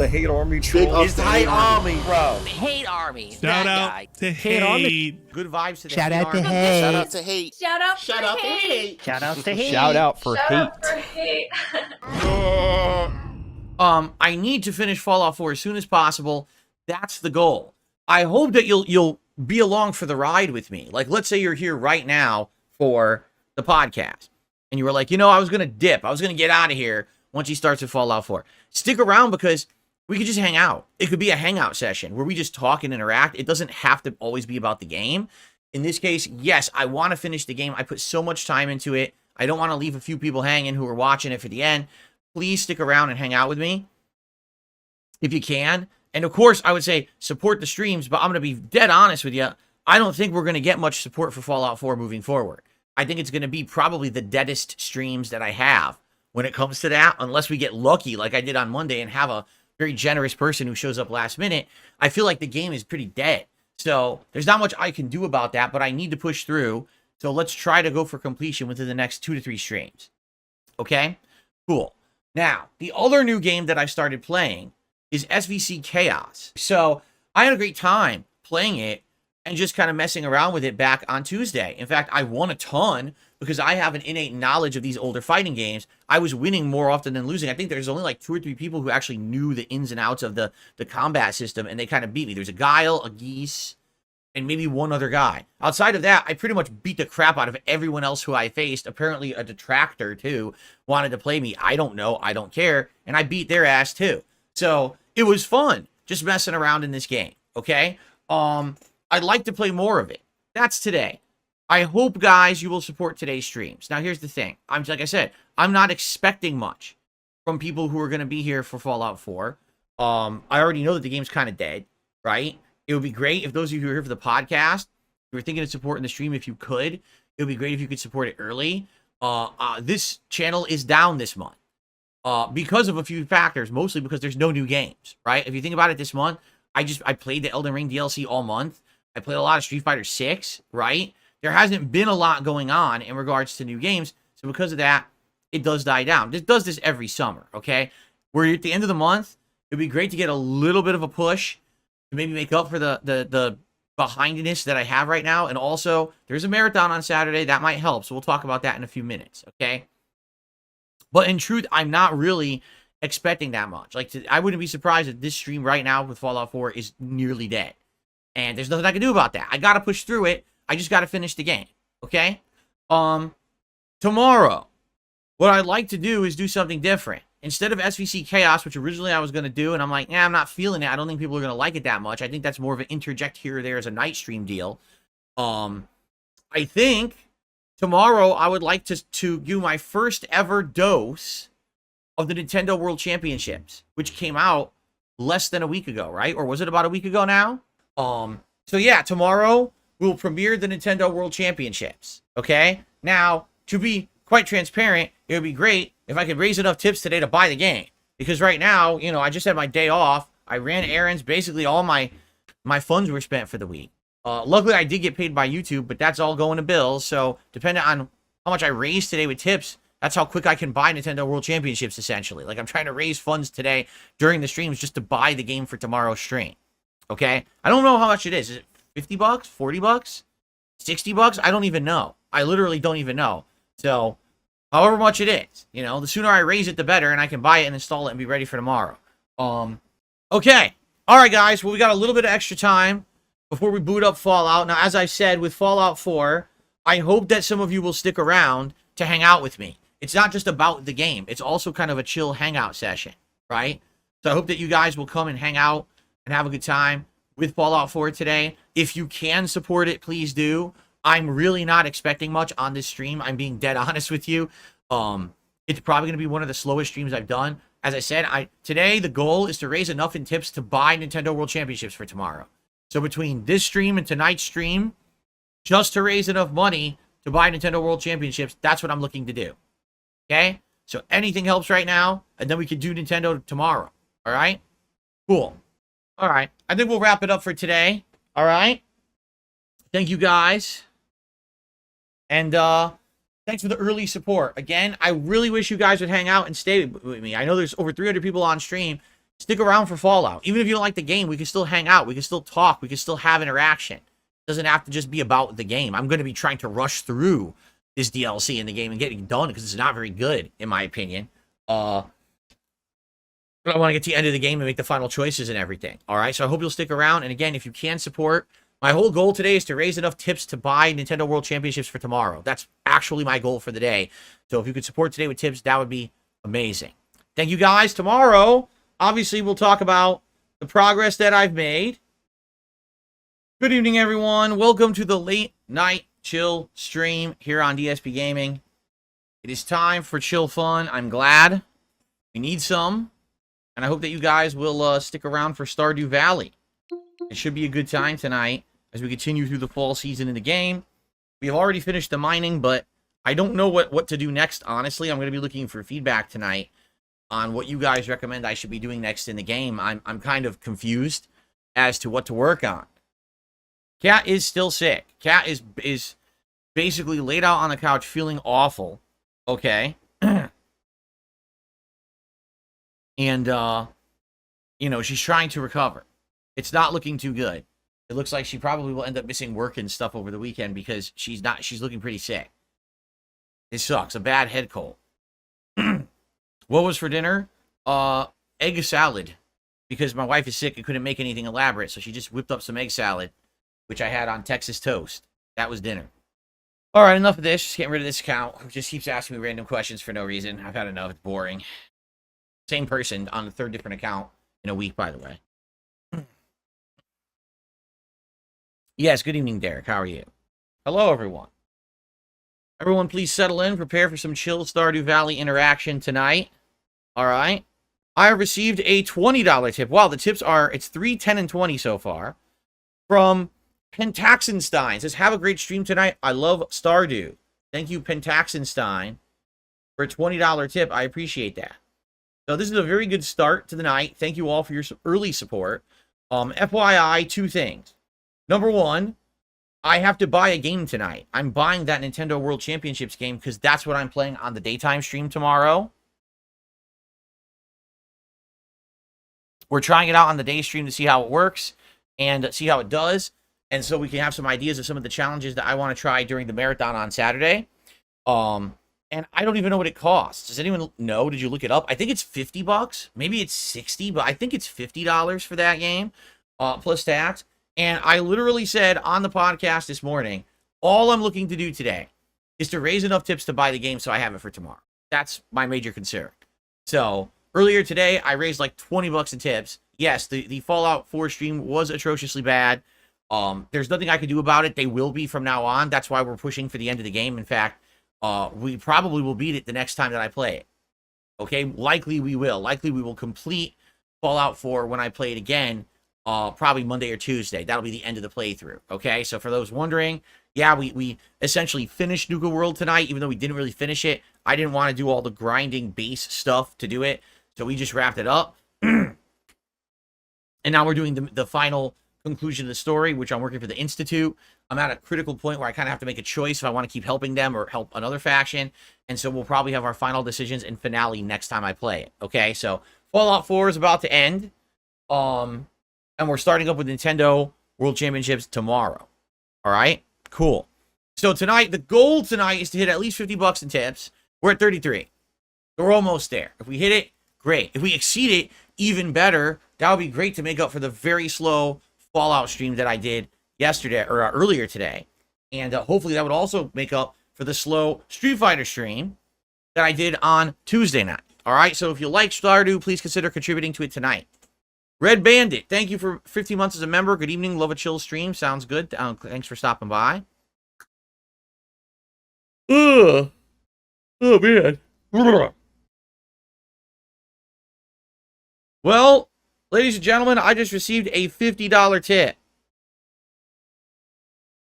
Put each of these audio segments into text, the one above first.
the hate army troll. It's the hate army, Bro, hate army. Shout that out guy. to Hate army. hate. Good vibes to the Shout hate out to army. hate. Shout out to hate. Shout out Shout for out to hate. hate. Shout out to hate. Shout out for Shout hate. out for hate. I need to finish Fallout 4 as soon as possible. That's the goal. I hope that you'll be along for the ride with me. Like, let's say you're here right now for the podcast, and you were like, I was gonna dip. I was gonna get out of here once he starts with Fallout 4. Stick around because we could just hang out. It could be a hangout session where we just talk and interact. It doesn't have to always be about the game. In this case, yes, I want to finish the game. I put so much time into it. I don't want to leave a few people hanging who are watching it for the end. Please stick around and hang out with me if you can. And of course, I would say support the streams, but I'm going to be dead honest with you. I don't think we're going to get much support for Fallout 4 moving forward. I think it's going to be probably the deadest streams that I have when it comes to that, unless we get lucky like I did on Monday and have a very generous person who shows up last minute. I feel like the game is pretty dead. So there's not much I can do about that, but I need to push through. So let's try to go for completion within the next 2 to 3 streams. Okay? Cool. Now, the other new game that I started playing is SVC Chaos. So I had a great time playing it and just kind of messing around with it back on Tuesday. In fact, I won a ton because I have an innate knowledge of these older fighting games. I was winning more often than losing. I think there's only like 2 or 3 people who actually knew the ins and outs of the combat system, and they kind of beat me. There's a Guile, a Geese, and maybe one other guy. Outside of that, I pretty much beat the crap out of everyone else who I faced. Apparently a detractor, too, wanted to play me. I don't know. I don't care. And I beat their ass, too. So it was fun just messing around in this game, okay? I'd like to play more of it. That's today. I hope, guys, you will support today's streams. Now, here's the thing. Like I said, I'm not expecting much from people who are going to be here for Fallout 4. I already know that the game's kind of dead, right? It would be great if those of you who are here for the podcast, you were thinking of supporting the stream, if you could. It would be great if you could support it early. This channel is down this month because of a few factors, mostly because there's no new games, right? If you think about it this month, I played the Elden Ring DLC all month. I played a lot of Street Fighter 6, right? There hasn't been a lot going on in regards to new games, so because of that, it does die down. It does this every summer, okay? We're at the end of the month. It'd be great to get a little bit of a push to maybe make up for the behindness that I have right now, and also, there's a marathon on Saturday. That might help, so we'll talk about that in a few minutes, okay? But in truth, I'm not really expecting that much. I wouldn't be surprised if this stream right now with Fallout 4 is nearly dead. And there's nothing I can do about that. I got to push through it. I just got to finish the game. Okay? Tomorrow, what I'd like to do is do something different. Instead of SVC Chaos, which originally I was going to do, and I'm like, I'm not feeling it. I don't think people are going to like it that much. I think that's more of an interject here or there as a night stream deal. I think tomorrow I would like to do my first ever dose of the Nintendo World Championships, which came out less than a week ago, right? Or was it about a week ago now? So yeah, tomorrow we'll premiere the Nintendo World Championships, okay? Now, to be quite transparent, it would be great if I could raise enough tips today to buy the game. Because right now, I just had my day off. I ran errands. Basically, all my funds were spent for the week. Luckily, I did get paid by YouTube, but that's all going to bills. So, depending on how much I raise today with tips, that's how quick I can buy Nintendo World Championships, essentially. Like, I'm trying to raise funds today during the streams just to buy the game for tomorrow's stream. Okay? I don't know how much it is. Is it 50 bucks? 40 bucks? 60 bucks? I don't even know. I literally don't even know. So, however much it is, the sooner I raise it, the better, and I can buy it and install it and be ready for tomorrow. Okay. All right, guys. Well, we got a little bit of extra time before we boot up Fallout. Now, as I said, with Fallout 4, I hope that some of you will stick around to hang out with me. It's not just about the game. It's also kind of a chill hangout session, right? So I hope that you guys will come and hang out and have a good time with Fallout 4 today. If you can support it, please do. I'm really not expecting much on this stream. I'm being dead honest with you. It's probably going to be one of the slowest streams I've done. As I said, today the goal is to raise enough in tips to buy Nintendo World Championships for tomorrow. So between this stream and tonight's stream, just to raise enough money to buy Nintendo World Championships, that's what I'm looking to do. Okay? So anything helps right now, and then we can do Nintendo tomorrow. All right? Cool. All right. I think we'll wrap it up for today. All right? Thank you, guys. And thanks for the early support. Again, I really wish you guys would hang out and stay with me. I know there's over 300 people on stream. Stick around for Fallout. Even if you don't like the game, we can still hang out. We can still talk. We can still have interaction. It doesn't have to just be about the game. I'm going to be trying to rush through this DLC in the game and get it done because it's not very good, in my opinion. But I want to get to the end of the game and make the final choices and everything. All right, so I hope you'll stick around. And again, if you can support, my whole goal today is to raise enough tips to buy Nintendo World Championships for tomorrow. That's actually my goal for the day. So if you could support today with tips, that would be amazing. Thank you, guys. Tomorrow, obviously, we'll talk about the progress that I've made. Good evening, everyone. Welcome to the late night chill stream here on DSP Gaming. It is time for chill fun. I'm glad. We need some. And I hope that you guys will stick around for Stardew Valley. It should be a good time tonight as we continue through the fall season in the game. We have already finished the mining, but I don't know what to do next, honestly. I'm going to be looking for feedback tonight on what you guys recommend I should be doing next in the game. I'm kind of confused as to what to work on. Cat is still sick. Cat is basically laid out on the couch feeling awful. Okay. And, you know, she's trying to recover. It's not looking too good. It looks like she probably will end up missing work and stuff over the weekend because she's looking pretty sick. It sucks. A bad head cold. What was for dinner? Egg salad. Because my wife is sick and couldn't make anything elaborate, so she just whipped up some egg salad, which I had on Texas toast. That was dinner. All right, enough of this. Just getting rid of this account. It just keeps asking me random questions for no reason. I've had enough. It's boring. Same person on the third different account in a week, by the way. Yes, good evening, Derek. How are you? Hello, everyone. Everyone, please settle in. Prepare for some chill Stardew Valley interaction tonight. All right. I received a $20 tip. Wow, the tips are, it's 3, 10, and 20 so far. From Pentaxenstein. It says, have a great stream tonight. I love Stardew. Thank you, Pentaxenstein, for a $20 tip. I appreciate that. So this is a very good start to the night. Thank you all for your early support. FYI, 2 things. Number 1, I have to buy a game tonight. I'm buying that Nintendo World Championships game because that's what I'm playing on the daytime stream tomorrow. We're trying it out on the day stream to see how it works and see how it does. And so we can have some ideas of some of the challenges that I want to try during the marathon on Saturday. And I don't even know what it costs. Does anyone know? Did you look it up? I think it's $50. Maybe it's $60, but I think it's $50 for that game, plus tax. And I literally said on the podcast this morning, all I'm looking to do today is to raise enough tips to buy the game so I have it for tomorrow. That's my major concern. So earlier today, I raised like $20 in tips. Yes, the Fallout 4 stream was atrociously bad. There's nothing I can do about it. They will be from now on. That's why we're pushing for the end of the game. In fact, we probably will beat it the next time that I play it. Okay, likely we will. Likely we will complete Fallout 4 when I play it again, probably Monday or Tuesday. That'll be the end of the playthrough. Okay, so for those wondering, yeah, we essentially finished Nuka World tonight, even though we didn't really finish it. I didn't want to do all the grinding base stuff to do it, so we just wrapped it up. And now we're doing the final conclusion of the story, which I'm working for the Institute. I'm at a critical point where I kind of have to make a choice if I want to keep helping them or help another faction. And so we'll probably have our final decisions and finale next time I play it. Okay, so Fallout 4 is about to end. And we're starting up with Nintendo World Championships tomorrow. All right, cool. So tonight, the goal tonight is to hit at least $50 in tips. We're at 33. So we're almost there. If we hit it, great. If we exceed it, even better. That would be great to make up for the very slow Fallout stream that I did yesterday or earlier today. And hopefully that would also make up for the slow Street Fighter stream that I did on Tuesday night. All right, so if you like Stardew, please consider contributing to it tonight. Red Bandit, thank you for 15 months as a member. Good evening. Love a chill stream. Sounds good. Thanks for stopping by. Oh, man. Well, ladies and gentlemen, I just received a $50 tip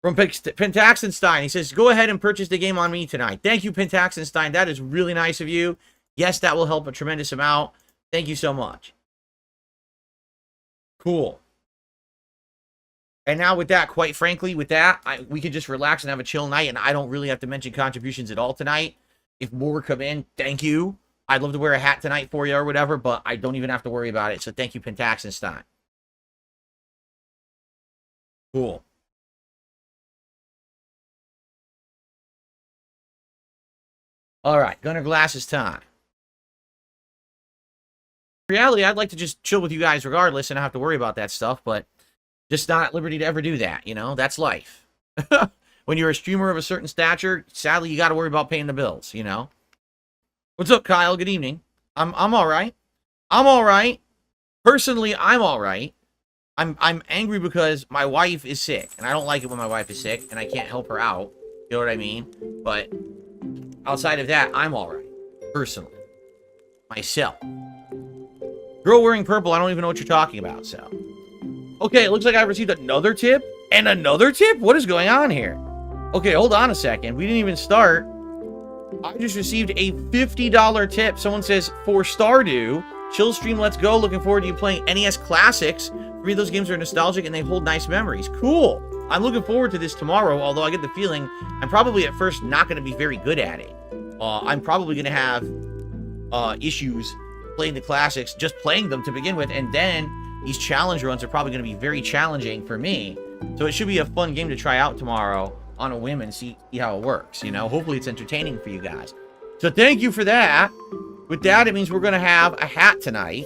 from Pentaxenstein. He says, go ahead and purchase the game on me tonight. Thank you, Pentaxenstein. That is really nice of you. Yes, that will help a tremendous amount. Thank you so much. Cool. And now with that, quite frankly, with that, we can just relax and have a chill night, and I don't really have to mention contributions at all tonight. If more come in, thank you. I'd love to wear a hat tonight for you or whatever, but I don't even have to worry about it. So thank you, Pentaxenstein. Cool. All right, Gunner Glasses time. In reality, I'd like to just chill with you guys regardless and not have to worry about that stuff, but just not at liberty to ever do that, you know? That's life. When you're a streamer of a certain stature, sadly, you got to worry about paying the bills, you know? What's up, Kyle? Good evening. I'm all right. I'm all right. Personally, I'm all right. I'm angry because my wife is sick, and I don't like it when my wife is sick, and I can't help her out. You know what I mean? But outside of that, I'm all right. Personally. Myself. Girl wearing purple, I don't even know what you're talking about, so. Okay, it looks like I received another tip, and another tip? What is going on here? Okay, hold on a second. We didn't even start. I just received a $50 tip. Someone says, for Stardew, chill stream, let's go. Looking forward to you playing NES Classics. For me, those games are nostalgic and they hold nice memories. Cool. I'm looking forward to this tomorrow, although I get the feeling I'm probably at first not going to be very good at it. I'm probably going to have issues playing the classics, just playing them to begin with, and then these challenge runs are probably going to be very challenging for me. So it should be a fun game to try out tomorrow on a whim and see how it works, you know? Hopefully it's entertaining for you guys. So thank you for that. With that, it means we're going to have a hat tonight.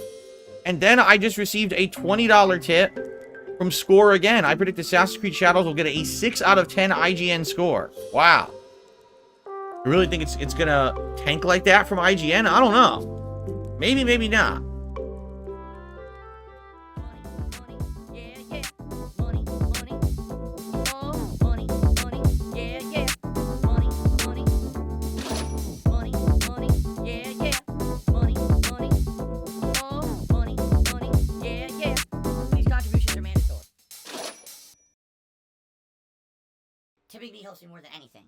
And then I just received a $20 tip from Score again. I predict Assassin's Creed Shadows will get a 6 out of 10 IGN score. Wow. You really think it's going to tank like that from IGN? I don't know. Maybe, maybe not. Typically helps me more than anything.